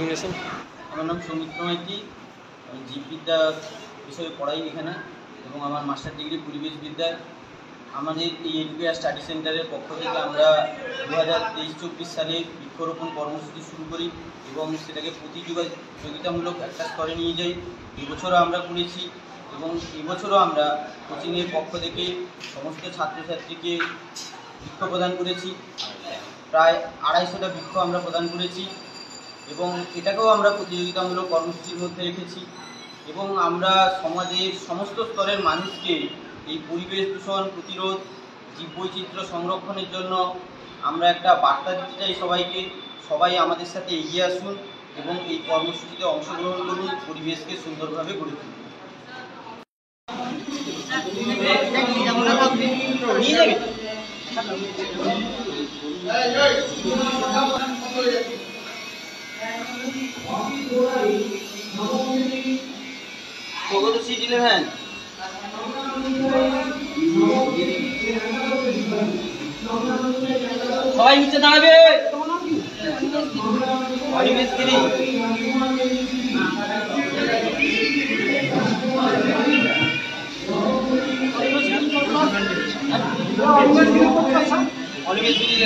Designation? আমার নাম সৌমিত্র মাইতি। আমি জীববিদ্যা বিষয়ে পড়াই এখানে এবং আমার মাস্টার ডিগ্রি পরিবেশবিদ্যায়। আমাদের এই এডুকেয়ার স্টাডি সেন্টারের পক্ষ থেকে আমরা 2023-24 সালে বৃক্ষরোপণ কর্মসূচি শুরু করি এবং সেটাকে প্রতিযোগিতামূলক একটা স্তরে নিয়ে যাই। এবছরও আমরা করেছি এবং এবছরও আমরা কোচিংয়ের পক্ষ থেকে সমস্ত ছাত্রছাত্রীকে বৃক্ষ প্রদান করেছি। প্রায় 250টা বৃক্ষ আমরা প্রদান করেছি এবং এটাকেও আমরা প্রতিযোগিতামূলক কর্মসূচির মধ্যে রেখেছি এবং আমরা সমাজের সমস্ত স্তরের মানুষকে এই পরিবেশ দূষণ প্রতিরোধ, জীববৈচিত্র্য সংরক্ষণের জন্য আমরা একটা বার্তা দিতে চাই সবাইকে। সবাই আমাদের সাথে এগিয়ে আসুন এবং এই কর্মসূচিতে অংশগ্রহণ করুন, পরিবেশকে সুন্দরভাবে গড়ে তুলুন। সবাই নিচে দাঁড়াবে। অনিমেষগিরি অনিমেষগিরি